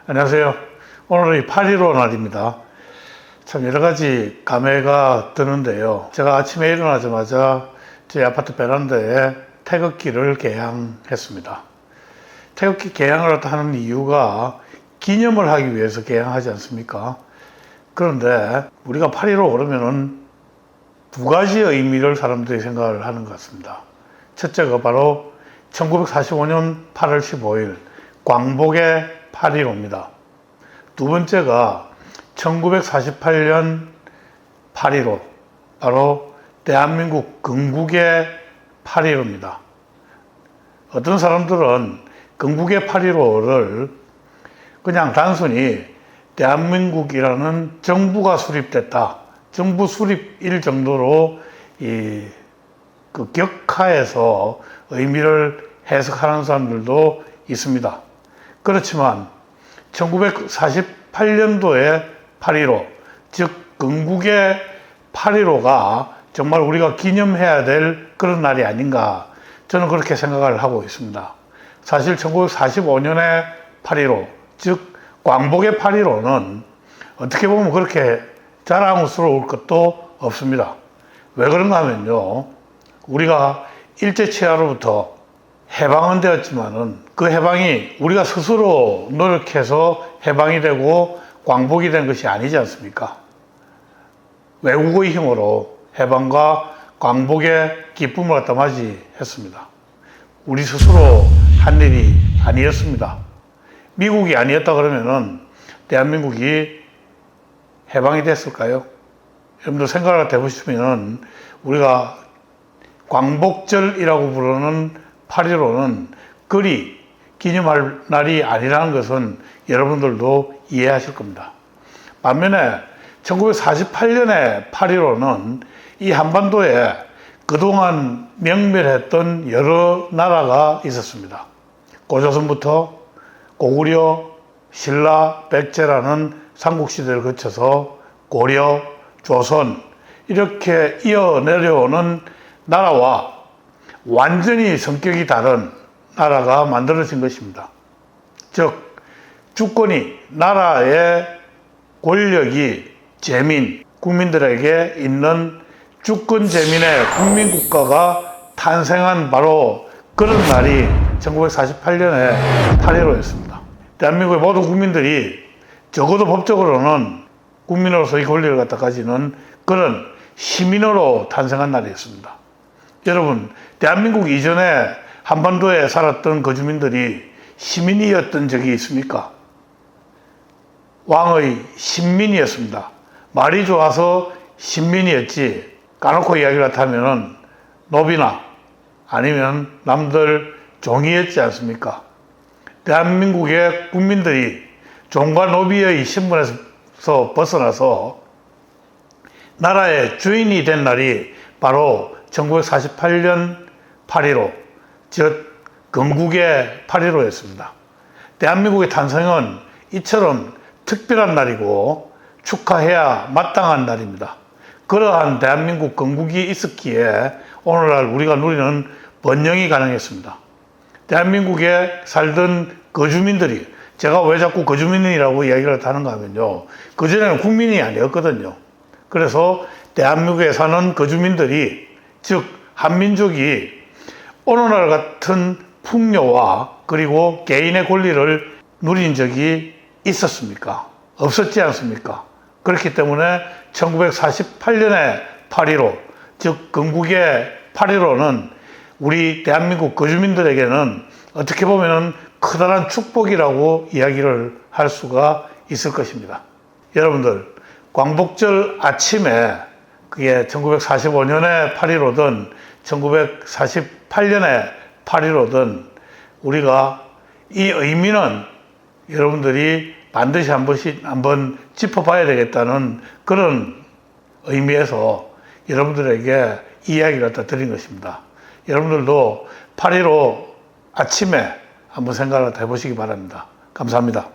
안녕하세요. 오늘은 8.15 날입니다. 참 여러 가지 감회가 드는데요. 제가 아침에 일어나자마자 제 아파트 베란다에 태극기를 개양했습니다. 태극기 개양을 하는 이유가 기념을 하기 위해서 개양하지 않습니까? 그런데 우리가 8.15 그러면은 두 가지 의미를 사람들이 생각을 하는 것 같습니다. 첫째가 바로 1945년 8월 15일 광복의 8.15입니다. 두 번째가 1948년 8.15, 바로 대한민국 건국의 8.15입니다. 어떤 사람들은 건국의 8.15를 그냥 단순히 대한민국이라는 정부가 수립됐다, 정부 수립일 정도로 그 격하해서 의미를 해석하는 사람들도 있습니다. 그렇지만 1948년도에 8.15, 즉 건국의 8.15가 정말 우리가 기념해야 될 그런 날이 아닌가, 저는 그렇게 생각을 하고 있습니다. 사실 1945년의 8.15, 즉 광복의 8.15는 어떻게 보면 그렇게 자랑스러울 것도 없습니다. 왜 그런가 하면요, 우리가 일제치하로부터 해방은 되었지만은 그 해방이 우리가 스스로 노력해서 해방이 되고 광복이 된 것이 아니지 않습니까? 외국의 힘으로 해방과 광복의 기쁨을 갖다 맞이했습니다. 우리 스스로 한 일이 아니었습니다. 미국이 아니었다 그러면은 대한민국이 해방이 됐을까요? 여러분들 생각을 해보시면 우리가 광복절이라고 부르는 8.15는 그리 기념할 날이 아니라는 것은 여러분들도 이해하실 겁니다. 반면에 1948년의 8.15는 이 한반도에 그동안 명멸했던 여러 나라가 있었습니다. 고조선부터 고구려, 신라, 백제라는 삼국시대를 거쳐서 고려, 조선 이렇게 이어 내려오는 나라와 완전히 성격이 다른 나라가 만들어진 것입니다. 즉 주권이, 나라의 권력이 재민, 국민들에게 있는 주권 재민의 국민국가가 탄생한 바로 그런 날이 1948년의 8.15였습니다. 대한민국의 모든 국민들이 적어도 법적으로는 국민으로서의 권리를 갖다 가지는 그런 시민으로 탄생한 날이었습니다. 여러분, 대한민국 이전에 한반도에 살았던 거주민들이 시민이었던 적이 있습니까? 왕의 신민이었습니다. 말이 좋아서 신민이었지, 까놓고 이야기를 하면은 노비나 아니면 남들 종이었지 않습니까? 대한민국의 국민들이 종과 노비의 신분에서 벗어나서 나라의 주인이 된 날이 바로 1948년 8.15, 즉 건국의 8.15였습니다. 대한민국의 탄생은 이처럼 특별한 날이고 축하해야 마땅한 날입니다. 그러한 대한민국 건국이 있었기에 오늘날 우리가 누리는 번영이 가능했습니다. 대한민국에 살던 거주민들이, 제가 왜 자꾸 거주민이라고 이야기를 하는가 하면요, 그전에는 국민이 아니었거든요. 그래서 대한민국에 사는 거주민들이, 즉 한민족이 오늘날 같은 풍요와 그리고 개인의 권리를 누린 적이 있었습니까? 없었지 않습니까? 그렇기 때문에 1948년의 8.15, 즉 건국의 8.15는 우리 대한민국 거주민들에게는 어떻게 보면 커다란 축복이라고 이야기를 할 수가 있을 것입니다. 여러분들, 광복절 아침에, 그게 1945년의 8.15든 1948년의 8.15든 우리가 이 의미는 여러분들이 반드시 한번 짚어봐야 되겠다는 그런 의미에서 여러분들에게 이야기를 갖다 드린 것입니다. 여러분들도 8.15 아침에 한번 생각을 해보시기 바랍니다. 감사합니다.